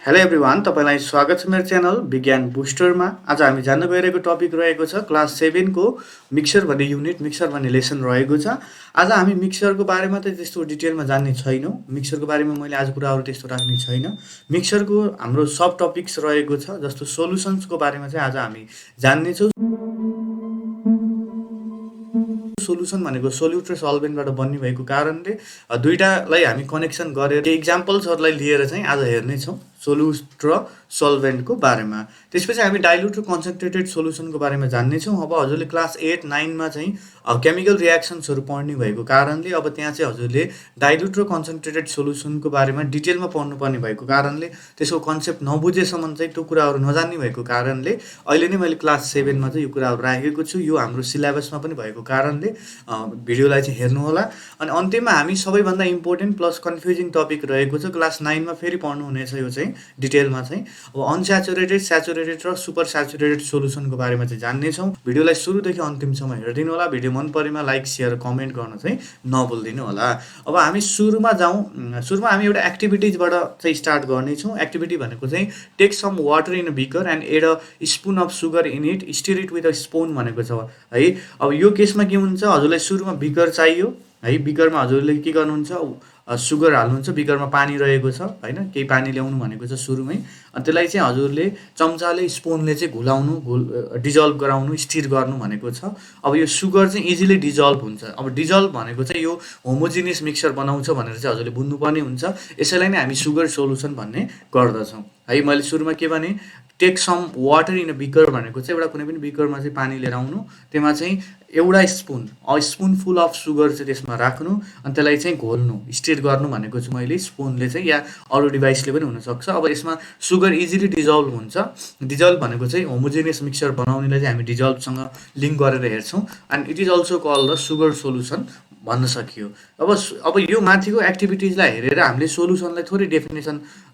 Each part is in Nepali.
हेलो एभ्रिवान, तपाईँलाई स्वागत छ मेरो च्यानल विज्ञान बुस्टरमा। आज हामी जान्न गइरहेको टपिक रहेको छ क्लास 7 को मिक्सर भन्ने युनिट, मिक्सर भन्ने लेसन रहेको छ। आज हामी मिक्सरको बारेमा त त्यस्तो डिटेलमा जान्ने छैनौँ। मिक्सरको बारेमा मैले आज कुराहरू त्यस्तो राख्ने छैन। मिक्सरको हाम्रो सब टपिक्स रहेको छ, जस्तो सोलुसन्सको बारेमा चाहिँ आज हामी जान्नेछौँ। सोलुसन भनेको सोल्युट र सल्भेन्टबाट बन्ने भएको कारणले दुईटालाई हामी कनेक्सन गरेर इक्जाम्पल्सहरूलाई लिएर चाहिँ आज हेर्नेछौँ सोल्युट र सल्भेन्टको बारेमा। त्यसपछि हामी डाइल्युट र कन्सन्ट्रेटेड सोल्युसनको बारेमा जान्नेछौँ। अब हजुरले क्लास 8, 9मा चाहिँ केमिकल रियाक्सन्सहरू पढ्ने भएको कारणले अब त्यहाँ चाहिँ हजुरले डाइल्युट र कन्सन्ट्रेटेड सोल्युसनको बारेमा डिटेलमा पढ्नुपर्ने भएको कारणले त्यसको कन्सेप्ट नबुझेसम्म चाहिँ त्यो कुराहरू नजान्ने भएको कारणले अहिले नै मैले क्लास 7मा चाहिँ यो कुराहरू राखेको छु। यो हाम्रो सिलेबसमा पनि भएको कारणले भिडियोलाई चाहिँ हेर्नुहोला। अनि अन्त्यमा हामी सबैभन्दा इम्पोर्टेन्ट प्लस कन्फ्युजिङ टपिक रहेको छ क्लास 9मा फेरि पढ्नुहुनेछ। यो चाहिँ डिटेलमा चाहिँ अब अनस्याचुरेटेड, स्याचुरेटेड र सुपर स्याचुरेटेड सोल्युसनको बारेमा चाहिँ जान्नेछौँ। भिडियोलाई सुरुदेखि अन्तिमसम्म हेरिदिनु होला। भिडियो मन परेमा लाइक, सेयर, कमेन्ट गर्न चाहिँ नभुलिदिनु होला। अब हामी सुरुमा जाउँ। सुरुमा हामी एउटा एक्टिभिटिजबाट चाहिँ स्टार्ट गर्नेछौँ। एक्टिभिटी भनेको चाहिँ take some water in a beaker and add a spoon of sugar in it, stir it with a spoon भनेको छ है। अब यो केसमा के हुन्छ, हजुरलाई सुरुमा बिकर चाहियो है। बिकरमा हजुरले के गर्नुहुन्छ, सुगर हाल्नुहुन्छ। बिकरमा पानी रहेको छ होइन, केही पानी ल्याउनु भनेको छ सुरुमै। अनि त्यसलाई चाहिँ हजुरले चम्चाले, स्पुनले चाहिँ डिजल्भ गराउनु, स्टिर गर्नु भनेको छ। अब यो सुगर चाहिँ इजिली डिजल्भ हुन्छ। अब डिजल्भ भनेको चाहिँ यो होमोजिनियस मिक्सचर बनाउँछ भनेर चाहिँ हजुरले बुझ्नुपर्ने हुन्छ। यसैलाई नै हामी सुगर सोल्युसन भन्ने गर्दछौँ है। मैले सुरुमा के भने, take some water in a beaker भनेको चाहिँ एउटा कुनै पनि बिकरमा चाहिँ पानी लिएर आउनु, त्यसमा चाहिँ एउटा स्पुनफुल अफ सुगर चाहिँ त्यसमा राख्नु, अनि त्यसलाई चाहिँ घोल्नु, स्टिर गर्नु भनेको छु मैले स्पुनले चाहिँ, या अरू डिभाइसले पनि हुनसक्छ। अब यसमा सुगर इजिली डिजल्भ हुन्छ। डिजल्भ भनेको चाहिँ होमोजिनियस मिक्सचर बनाउनेलाई चाहिँ हामी डिजल्भसँग लिङ्क गरेर हेर्छौँ। And it is also called the sugar solution भन्न सकियो। अब यो माथिको एक्टिभिटिजलाई हेरेर हामीले सोल्युसनलाई थोरै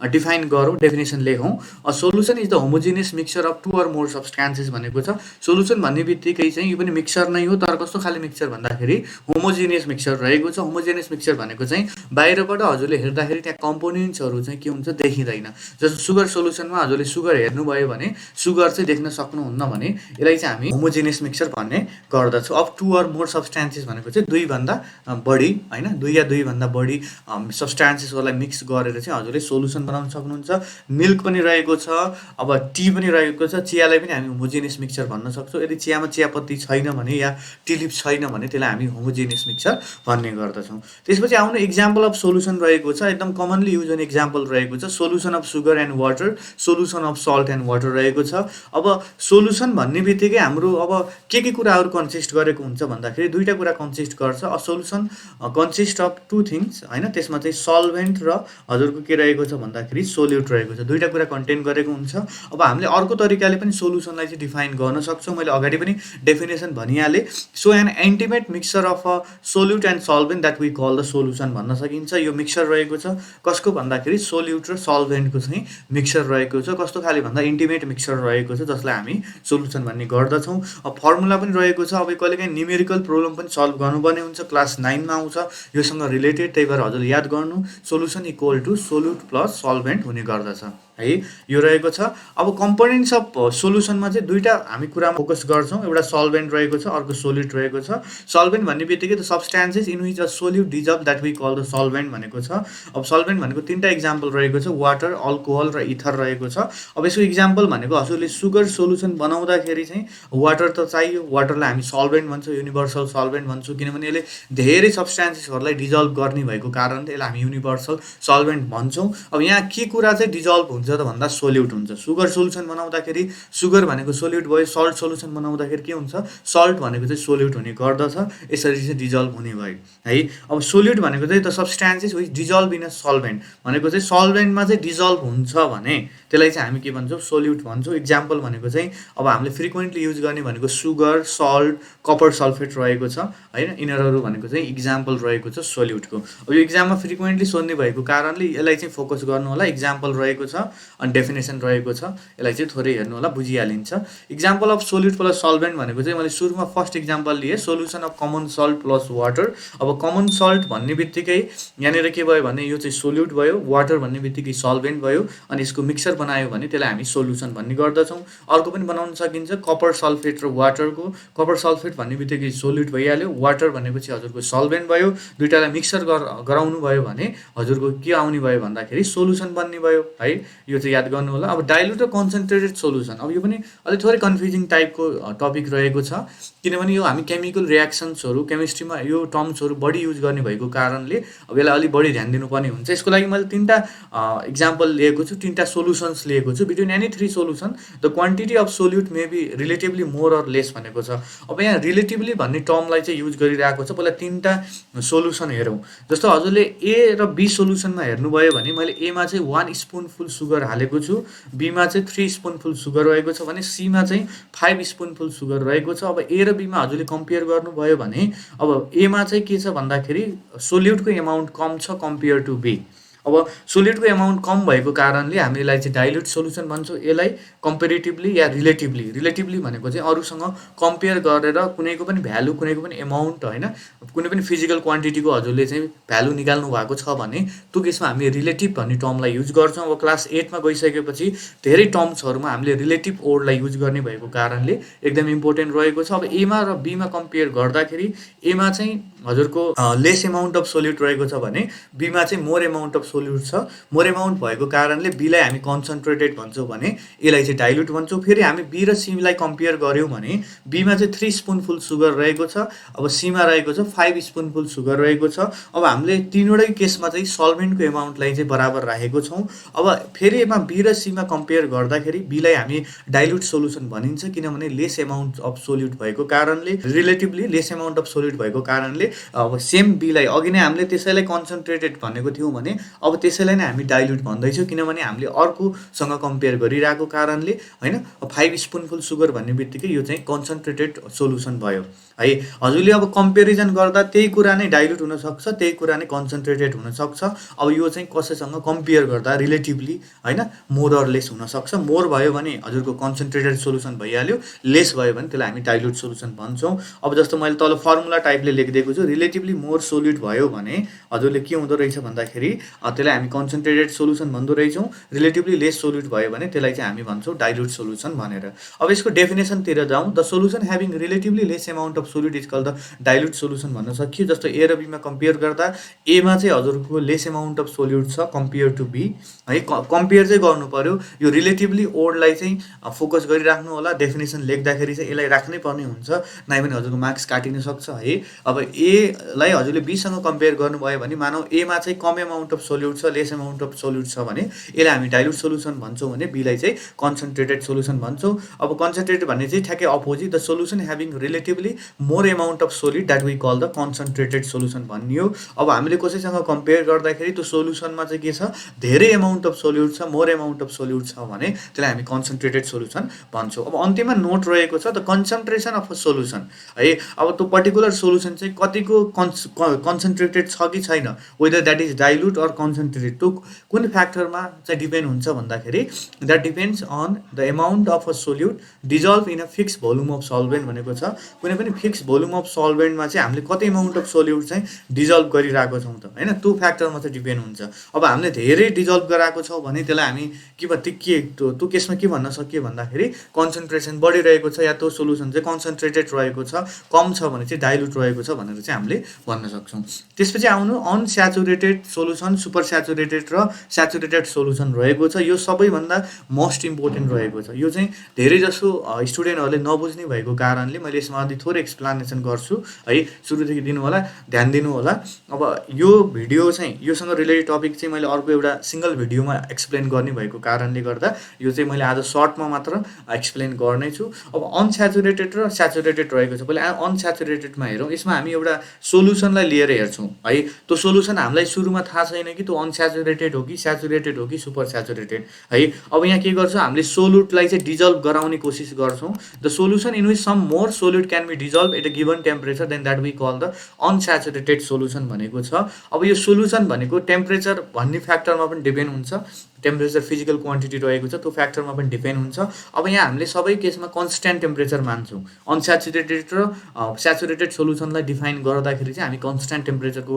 डिफाइन गरौँ, डेफिनेसन लेखौँ। A solution is the homogeneous mixture of 2 or more substances भनेको छ। सोल्युसन भन्ने बित्तिकै चाहिँ यो पनि मिक्सचर नै हो, तर कस्तो खाले मिक्सचर भन्दाखेरि होमोजिनियस मिक्सचर रहेको छ। होमोजिनियस मिक्सचर भनेको चाहिँ बाहिरबाट हजुरले हेर्दाखेरि त्यहाँ कम्पोनेन्ट्सहरू चाहिँ के हुन्छ, देखिँदैन। जस्तो सुगर सोल्युसनमा हजुरले सुगर हेर्नुभयो भने सुगर चाहिँ देख्न सक्नुहुन्न भने यसलाई चाहिँ हामी होमोजिनियस मिक्सचर भन्ने गर्दछौँ। अफ 2 or more सब्सटेन्सेस भनेको चाहिँ दुईभन्दा बढी होइन, दुई या दुईभन्दा बढी सब्सटेन्सेसहरूलाई मिक्स गरेर चाहिँ हजुरले सोल्युसन बनाउन सक्नुहुन्छ। मिल्क पनि रहेको छ, अब टी पनि रहेको छ। चियालाई पनि हामी होमोजिनियस मिक्सचर भन्न सक्छौँ। यदि चियामा चियापत्ती छैन भने या टी लिफ छैन भने त्यसलाई हामी होमोजिनियस मिक्सचर भन्ने गर्दछौँ। त्यसपछि आउनु इक्जाम्पल अफ सोल्युसन रहेको छ। एकदम कमनली युज हुने इक्जाम्पल रहेको छ solution of sugar and water, solution of salt and water रहेको छ। अब सोल्युसन भन्ने बित्तिकै हाम्रो अब के कुराहरू कन्सिस्ट गरेको हुन्छ भन्दाखेरि दुईवटा कुरा कन्सिस्ट गर्छ। A solution consist of 2 things होइन, त्यसमा चाहिँ सल्भेन्ट र हजुरको के रहेको छ भन्दाखेरि सोल्युट रहेको छ। दुईवटा कुरा कन्टेन गरेको हुन्छ। अब हामीले अर्को तरिकाले पनि सोल्युसनलाई चाहिँ डिफाइन गर्न सक्छौँ। मैले अगाडि पनि डेफिनेसन भनिहालेँ। So an intimate mixture of a solute and solvent that we call the solution भन्न सकिन्छ। यो मिक्सचर रहेको छ कसको भन्दाखेरि सोल्युट र सल्भेन्टको चाहिँ मिक्सचर रहेको छ। कस्तो खाले भन्दा इन्टिमेट मिक्सचर रहेको छ जसलाई हामी सोल्युसन भन्ने गर्दछौँ। अब फर्मुला पनि रहेको छ। अब कहिलेकाहीँ न्युमेरिकल प्रब्लम पनि सल्भ गर्नुपर्ने हुन्छ, क्लास 9मा आउँछ योसँग रिलेटेड। त्यही भएर हजुरले याद गर्नु, solution equal to solute plus solvent हुने गर्दछ है। यो रहेको छ। अब कम्पोनेन्ट्स अफ सोल्युसनमा चाहिँ दुईवटा हामी कुरामा फोकस गर्छौँ। एउटा सल्भेन्ट रहेको छ, अर्को सोल्युट रहेको छ। सल्भेन्ट भन्ने बित्तिकै the substances in which a solute dissolve that we call the solvent भनेको छ। अब सल्भेन्ट भनेको तिनवटा इक्जाम्पल रहेको छ, वाटर, अल्कोहल र इथर रहेको छ। अब यसको इक्जाम्पल भनेको हजुरले सुगर सोल्युसन बनाउँदाखेरि चाहिँ वाटर त चाहियो। वाटरलाई हामी सल्भेन्ट भन्छौँ, युनिभर्सल सल्भेन्ट भन्छौँ, किनभने यसले धेरै सब्सटेन्सेसहरूलाई डिजल्भ गर्ने भएको कारणले यसलाई हामी युनिभर्सल सल्भेन्ट भन्छौँ। अब यहाँ के कुरा चाहिँ डिजल्भ हुन्छ त भन्दा सोल्युट हुन्छ। सुगर सोल्युसन बनाउँदाखेरि सुगर भनेको सोल्युट भयो, सल्ट सोल्युसन बनाउँदाखेरि के हुन्छ, सल्ट भनेको चाहिँ सोल्युट हुने गर्दछ। यसरी चाहिँ डिजल्भ हुने भयो है। अब सोल्युट भनेको चाहिँ the substances which dissolve in a solvent भनेको चाहिँ सल्भेन्टमा चाहिँ डिजल्भ हुन्छ भने त्यसलाई चाहिँ हामी के भन्छौँ, सोल्युट भन्छौँ। इक्जाम्पल भनेको चाहिँ अब हामीले फ्रिक्वेन्टली युज गर्ने भनेको सुगर, सल्ट, कपर सल्फेट रहेको छ होइन। यिनीहरू भनेको चाहिँ इक्जाम्पल रहेको छ सोल्युटको। अब यो इक्जाममा फ्रिक्वेन्टली सोध्ने भएको कारणले यसलाई चाहिँ फोकस गर्नु होला। इक्जाम्पल रहेको छ अनि डेफिनेसन रहेको छ। यसलाई चाहिँ थोरै हेर्नु होला, बुझिहालिन्छ। Example of solute plus solvent भनेको चाहिँ मैले सुरुमा फर्स्ट इक्जाम्पल लिएँ, solution of common salt plus water. अब कमन सल्ट भन्ने बित्तिकै यहाँनिर के भयो भने यो चाहिँ सोल्युट भयो, वाटर भन्ने बित्तिकै सल्भेन्ट भयो, अनि यसको मिक्सर बनायो भने त्यसलाई हामी सोल्युसन भन्ने गर्दछौँ। अर्को पनि बनाउन सकिन्छ कपर सल्फेट र वाटरको। कपर सल्फेट भन्ने बित्तिकै सोल्युट भइहाल्यो, वाटर भनेपछि हजुरको सल्भेन्ट भयो, दुइटालाई मिक्सर गराउनु भयो भने हजुरको के आउने भयो भन्दाखेरि सोल्युसन बन्ने भयो है। यो चाहिँ याद गर्नु होला। अब डाइल्युट र कन्सन्ट्रेटेड सोल्युसन, अब यो पनि अलिक थोरै कन्फ्युजिङ टाइपको टपिक रहेको छ, किनभने यो हामी केमिकल रियाक्सन्सहरू केमिस्ट्रीमा यो टर्म्सहरू बढी युज गर्ने भएको कारणले अब यसलाई अलिक बढी ध्यान दिनुपर्ने हुन्छ। यसको लागि मैले 3टा इक्जाम्पल लिएको छु, 3टा सोल्युसन्स लिएको छु। Between any 3 solution the quantity of solute may be relatively more or less भनेको छ। अब यहाँ रिलेटिभली भन्ने टर्मलाई चाहिँ युज गरिरहेको छ। पहिला 3टा सोल्युसन हेरौँ। जस्तो हजुरले ए र बी सोल्युसनमा हेर्नुभयो भने मैले एमा चाहिँ 1 स्पुनफुल सुगर हालेको छु, बीमा चाहिँ 3 स्पुनफुल सुगर रहेको छ भने सीमा चाहिँ 5 स्पुनफुल सुगर रहेको छ। अब ए र बीमा हजुरले कम्पेयर गर्नुभयो भने अब एमा चाहिँ के छ भन्दाखेरि सोल्युटको एमाउन्ट कम छ कम्पेयर टु बी। अब सोल्युटको एमाउन्ट कम भएको कारणले हामीले यसलाई चाहिँ डाइल्युट सोल्युसन भन्छौँ। यसलाई कम्पेरिटिभली या रिलेटिभली भनेको चाहिँ अरूसँग कम्पेयर गरेर कुनैको पनि भ्यालु, कुनैको पनि एमाउन्ट होइन, कुनै पनि फिजिकल क्वान्टिटीको हजुरले चाहिँ भ्यालु निकाल्नु भएको छ भने त्यो केसमा हामीले रिलेटिभ भन्ने टर्मलाई युज गर्छौँ। अब क्लास 8मा गइसकेपछि धेरै टर्म्सहरूमा हामीले रिलेटिभ ओर्डलाई युज गर्ने भएको कारणले एकदम इम्पोर्टेन्ट रहेको छ। अब एमा र बीमा कम्पेयर गर्दाखेरि एमा चाहिँ हजुरको लेस एमाउन्ट अफ सोल्युट रहेको छ भने बीमा चाहिँ मोर एमाउन्ट अफ सोल्युट छ। मोर एमाउन्ट भएको कारणले बीलाई हामी कन्सन्ट्रेटेड भन्छौँ भने एलाई चाहिँ डाइल्युट भन्छौँ। फेरि हामी बी र सीलाई कम्पेयर गऱ्यौँ भने बीमा चाहिँ 3 स्पुनफुल सुगर रहेको छ, अब सीमा रहेको छ 5 स्पुनफुल सुगर रहेको छ। अब हामीले तीनवटै केसमा चाहिँ सल्भेन्टको एमाउन्टलाई चाहिँ बराबर राखेको छौँ। अब फेरि यसमा बी र सीमा कम्पेयर गर्दाखेरि बीलाई हामी डाइल्युट सोल्युसन भनिन्छ, किनभने लेस एमाउन्ट अफ सोल्युट भएको कारणले, रिलेटिभली लेस एमाउन्ट अफ सोल्युट भएको कारणले अब सेम बीलाई अघि नै हामीले त्यसैलाई कन्सन्ट्रेटेड भनेको थियौँ भने अब त्यसैलाई नै हामी डाइल्युट भन्दैछौँ, किनभने हामीले अर्कोसँग कम्पेयर गरिरहेको कारणले होइन। 5 स्पुनफुल सुगर भन्ने बित्तिकै यो चाहिँ कन्सन्ट्रेटेड सोल्युसन भयो है। हजुरले अब कम्पेरिजन गर्दा त्यही कुरा नै डाइल्युट हुनसक्छ, त्यही कुरा नै कन्सन्ट्रेटेड हुनसक्छ। अब यो चाहिँ कसैसँग कम्पेयर गर्दा रिलेटिभली होइन मोर अर लेस हुनसक्छ। मोर भयो भने हजुरको कन्सन्ट्रेटेड सोल्युसन भइहाल्यो, लेस भयो भने त्यसलाई हामी डाइल्युट सोल्युसन भन्छौँ। अब जस्तो मैले तल फर्मुला टाइपले लेखिदिएको छु, रिलेटिभली मोर सोल्युट भयो भने हजुरले के हुँदो रहेछ भन्दाखेरि त्यसलाई हामी कन्सन्ट्रेटेड सोल्युसन भन्दो रहेछौँ। रिलेटिभली लेस सोल्युट भयो भने त्यसलाई चाहिँ हामी भन्छौँ डाइल्युट सोल्युसन भनेर। अब यसको डेफिनेसनतिर जाउँ। The solution having relatively less amount of solute is called the dilute solution भन्न सकियो। जस्तो ए र बीमा कम्पेयर गर्दा एमा चाहिँ हजुरको लेस एमाउन्ट अफ सोल्युट छ कम्पेयर टु बी है। कम्पेयर चाहिँ गर्नु पर्यो। यो रिलेटिभली ओर्डलाई चाहिँ फोकस गरिराख्नु होला। डेफिनेसन लेख्दाखेरि चाहिँ यसलाई राख्नै पर्ने हुन्छ, नभए पनि हजुरको मार्क्स काटिन सक्छ है। अब एलाई हजुरले बीसँग कम्पेयर गर्नुभयो भने मानौ एमा चाहिँ कम एमाउन्ट अफ सोल्युट छ, लेस एमाउन्ट अफ सोल्युट छ भने यसलाई हामी डाइल्युट सोल्युसन भन्छौँ भने बीलाई चाहिँ कन्सन्ट्रेटेड सोल्युसन भन्छौँ। अब कन्सन्ट्रेटेड भन्ने चाहिँ ठ्याक्कै opposite, the solution having relatively more amount of solute that we call the concentrated solution भनियो। अब हामीले कसैसँग कम्पेयर गर्दाखेरि त्यो सोल्युसनमा चाहिँ के छ, धेरै एमाउन्ट अफ सोल्युट छ, मोर एमाउन्ट अफ सोल्युट छ भने त्यसलाई हामी कन्सन्ट्रेटेड सोल्युसन भन्छौँ। अब अन्त्यमा नोट रहेको छ the concentration of a solution है। अब त्यो पर्टिकुलर सोल्युसन चाहिँ कतिको कन्सन्ट्रेटेड छ कि छैन, whether that is dilute or concentrated, त्यो कुन फ्याक्टरमा चाहिँ डिपेन्ड हुन्छ भन्दाखेरि that depends on the amount of a solute dissolve in a fix volume of solvent भनेको छ। कुनै पनि फिक्स भोल्युम अफ सल्भेन्टमा चाहिँ हामीले कति एमाउन्ट अफ सोल्युट चाहिँ डिजल्भ गरिरहेको छौँ त होइन, त्यो फ्याक्टरमा चाहिँ डिपेन्ड हुन्छ। अब हामीले धेरै डिजल्भ गराएको छौँ भने त्यसलाई हामी त्यो केसमा के भन्न सकियो भन्दाखेरि कन्सन्ट्रेसन बढिरहेको छ या त्यो सोल्युसन चाहिँ कन्सन्ट्रेटेड रहेको छ, कम छ भने चाहिँ डाइल्युट रहेको छ भनेर चाहिँ हामीले भन्न सक्छौँ। त्यसपछि आउनु अनस्याचुरेटेड सोल्युसन, सुपर स्याचुरेटेड र स्याचुरेटेड सोल्युसन रहेको छ। यो सबैभन्दा मोस्ट इम्पोर्टेन्ट रहेको छ। यो चाहिँ धेरै जसो स्टुडेन्टहरूले नबुझ्ने भएको कारणले मैले यसमा अलि थोरै एक्सप्लानेसन गर्छु है, सुरुदेखि दिनु होला, ध्यान दिनु होला। अब यो भिडियो चाहिँ योसँग रिलेटेड टपिक चाहिँ मैले अर्को एउटा सिङ्गल भिडियोमा एक्सप्लेन गर्ने भएको कारणले गर्दा यो चाहिँ मैले आज सर्टमा मात्र एक्सप्लेन गर्नेछु। अब अनस्याचुरेटेड र स्याचुरेटेड रहेको छ। पहिला अनस्याचुरेटेडमा हेरौँ। यसमा हामी एउटा सोल्युसनलाई लिएर हेर्छौँ है। त्यो सोल्युसन हामीलाई सुरुमा थाहा छैन कि त्यो अनस्याचुरेटेड हो कि स्याचुरेटेड हो कि सुपर स्याचुरेटेड है। अब यहाँ के गर्छौँ, हामीले सोल्युटलाई चाहिँ डिजल्भ गराउने कोसिस गर्छौँ। The solution in which some more solute can be dissolve dissolve at a given temperature then that we call the unsaturated solution भनेको छ। अब यो सोल्युसन भनेको टेम्परेचर भन्ने फ्याक्टरमा पनि डिपेन्ड हुन्छ, टेम्परेचर फिजिकल क्वान्टिटी रहेको छ त्यो फ्याक्टरमा पनि डिपेन्ड हुन्छ। अब यहाँ हामीले सबै केसमा कन्सट्यान्ट टेम्परेचर मान्छौँ। अनस्याचुरेटेड र स्याचुरेटेड सोल्युसनलाई डिफाइन गर्दाखेरि चाहिँ हामी कन्सट्यान्ट टेम्परेचरको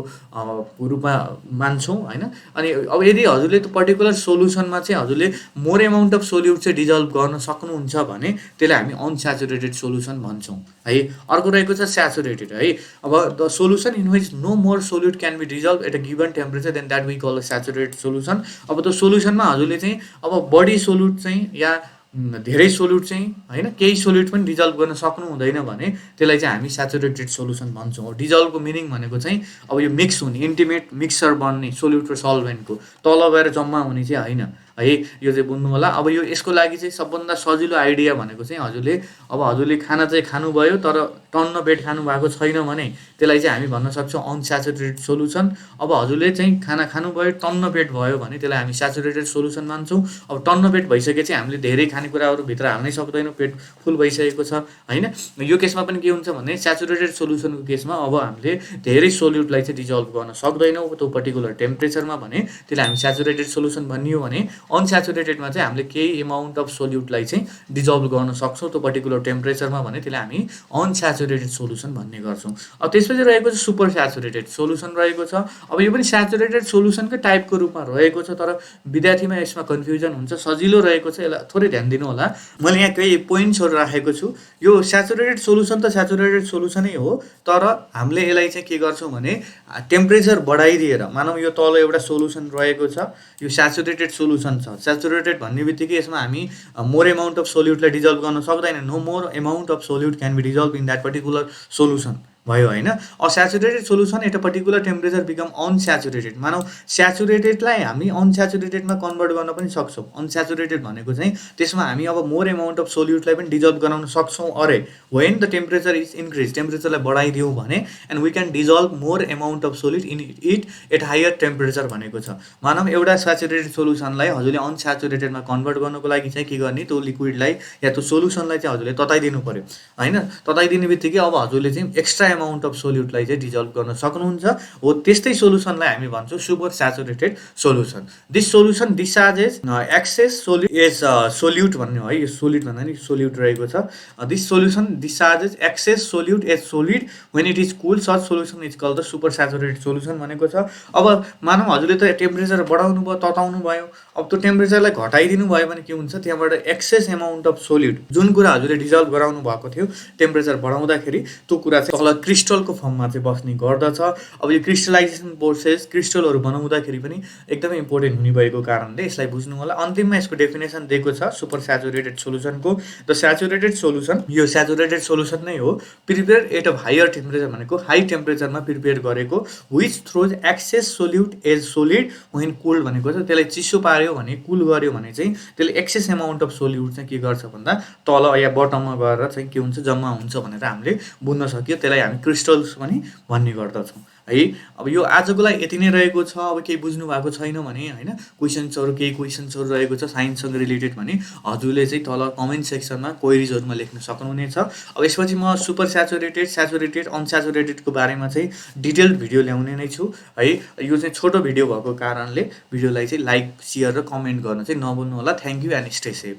रूपमा मान्छौँ होइन। अनि अब यदि हजुरले त्यो पर्टिकुलर सोल्युसनमा चाहिँ हजुरले मोर एमाउन्ट अफ सोल्युट चाहिँ डिजल्भ गर्न सक्नुहुन्छ भने त्यसलाई हामी अनस्याचुरेटेड सोल्युसन भन्छौँ है। अर्को रहेको छ स्याचुरेटेड है। अब the solution in which no more solute can be dissolve at a given temperature then that we call a saturated solution. अब त्यो सोल्युसनमा हजुरले चाहिँ अब बढी सोल्युट चाहिँ या धेरै सोल्युट चाहिँ होइन केही सोल्युट पनि डिजल्भ गर्न सक्नु हुँदैन भने त्यसलाई चाहिँ हामी स्याचुरेटेड सोल्युसन भन्छौँ। डिजल्भको मिनिङ भनेको चाहिँ अब यो मिक्स हुने इन्टिमेट मिक्सचर बन्ने सोल्युट र सल्भेन्टको तल गएर जम्मा हुने चाहिँ होइन है, यो चाहिँ बुझ्नु होला। अब यो यसको लागि चाहिँ सबभन्दा सजिलो आइडिया भनेको चाहिँ हजुरले खाना चाहिँ खानुभयो तर टन्न पेट खानु भएको छैन भने त्यसलाई चाहिँ हामी भन्न सक्छौँ अनस्याचुरेटेड सोल्युसन। अब हजुरले चाहिँ खाना खानुभयो टन्न पेट भयो भने त्यसलाई हामी स्याचुरेटेड सोल्युसन मान्छौँ। अब टन्न पेट भइसकेपछि हामीले धेरै खानेकुराहरू भित्र हाल्नै सक्दैनौँ, पेट फुल भइसकेको छ होइन। यो केसमा पनि के हुन्छ भने स्याचुरेटेड सोल्युसनको केसमा अब हामीले धेरै सोल्युटलाई चाहिँ डिजल्भ गर्न सक्दैनौँ त्यो पर्टिकुलर टेम्परेचरमा भने त्यसलाई हामी स्याचुरेटेड सोल्युसन भनियो भने अनस्याचुरेटेडमा चाहिँ हामीले केही एमाउन्ट अफ सोल्युटलाई चाहिँ डिजल्भ गर्न सक्छौँ त्यो पर्टिकुलर टेम्परेचरमा भने त्यसलाई हामी अनस्याचुरेटेड सोल्युसन भन्ने गर्छौँ। अब त्यसपछि रहेको छ सुपर स्याचुरेटेड सोल्युसन रहेको छ। अब यो पनि स्याचुरेटेड सोल्युसनकै टाइपको रूपमा रहेको छ तर विद्यार्थीमा यसमा कन्फ्युजन हुन्छ, सजिलो रहेको छ, यसलाई थोरै ध्यान दिनु होला। मैले यहाँ केही पोइन्ट्सहरू राखेको छु। यो स्याचुरेटेड सोल्युसन त स्याचुरेटेड सोल्युसनै हो तर हामीले यसलाई चाहिँ के गर्छौँ भने टेम्परेचर बढाइदिएर, मानौँ यो तल एउटा सोल्युसन रहेको छ, यो स्याचुरेटेड सोल्युसन छ। स्याचुरेटेड भन्ने बित्तिकै यसमा हामी मोर एमाउन्ट अफ सोल्युटलाई डिजल्भ गर्न सक्दैन, no more amount of solute can be dissolve in that particular solution भयो होइन। Unsaturated solution at a particular temperature become unsaturated. मानौँ स्याचुरेटेडलाई हामी अनस्याचुरेटेडमा कन्भर्ट गर्न पनि सक्छौँ। अनस्याचुरेटेड भनेको चाहिँ त्यसमा हामी अब मोर एमाउन्ट अफ सोल्युटलाई पनि डिजल्भ गराउन सक्छौँ। अरे when the temperature is increase, टेम्परेचरलाई बढाइदियौँ भने and we can dissolve more amount of solute in it at higher temperature भनेको छ। मानौँ एउटा स्याचुरेटेड सोल्युसनलाई हजुरले अनस्याचुरेटेडमा कन्भर्ट गर्नको लागि चाहिँ के गर्ने, त्यो लिक्विडलाई या त्यो सोल्युसनलाई चाहिँ हजुरले तताइदिनु पऱ्यो होइन। तताइदिने बित्तिकै अब हजुरले चाहिँ एक्स्ट्रा एमाउन्ट अफ सोल्युटलाई चाहिँ डिजल्भ गर्न सक्नुहुन्छ। हो त्यस्तै सोल्युसनलाई हामी भन्छौँ super saturated solution. This solution discharges excess solute as solute भन्ने हो है, यो सोल्युट भन्दा नि सोल्युट रहेको छ। This solution discharges excess solute as solid when it is cool, such solution is called the super saturated solution भनेको छ। अब मानौँ हजुरले त टेम्परेचर बढाउनु भयो, तताउनु भयो, अब त्यो टेम्परेचरलाई घटाइदिनु भयो भने के हुन्छ, त्यहाँबाट एक्सेस एमाउन्ट अफ सोल्युट जुन कुरा हजुरले डिजल्भ गराउनु भएको थियो टेम्परेचर बढाउँदाखेरि त्यो कुरा चाहिँ तल क्रिस्टलको फर्ममा चाहिँ बस्ने गर्दछ। अब यो क्रिस्टलाइजेसन प्रोसेस क्रिस्टलहरू बनाउँदाखेरि पनि एकदमै इम्पोर्टेन्ट हुने भएको कारणले यसलाई बुझ्नु होला। अन्तिममा यसको डेफिनेसन दिएको छ सुपर स्याचुरेटेड सोल्युसनको। द स्याचुरेटेड सोल्युसन, यो स्याचुरेटेड सोल्युसन नै हो prepare at a higher temperature भनेको हाई टेम्परेचरमा प्रिपेयर गरेको, which throws excess solute as solid when cooled भनेको छ। त्यसलाई चिसो पार्यो भने, कुल गर्यो भने चाहिँ त्यसले एक्सेस एमाउन्ट अफ सोल्युट चाहिँ के गर्छ भन्दा तल या बटममा गएर चाहिँ के हुन्छ, जम्मा हुन्छ भनेर हामीले बुझ्न सक्यो। त्यसलाई हामी क्रिस्टल्स पनि भन्ने गर्दछौँ है। अब यो आजको लागि यति नै रहेको छ। अब केही बुझ्नु भएको छैन भने होइन केही क्वेसन्सहरू रहेको छ साइन्ससँग रिलेटेड भने हजुरले चाहिँ तल कमेन्ट सेक्सनमा क्वेरिजहरूमा लेख्न सक्नुहुनेछ। अब यसपछि म सुपर स्याचुरेटेड अनस्याचुरेटेडको बारेमा चाहिँ डिटेल्ड भिडियो ल्याउने नै छु है। यो चाहिँ छोटो भिडियो भएको कारणले भिडियोलाई चाहिँ लाइक, सेयर र कमेन्ट गर्न चाहिँ नभुल्नु होला। Thank you and stay safe.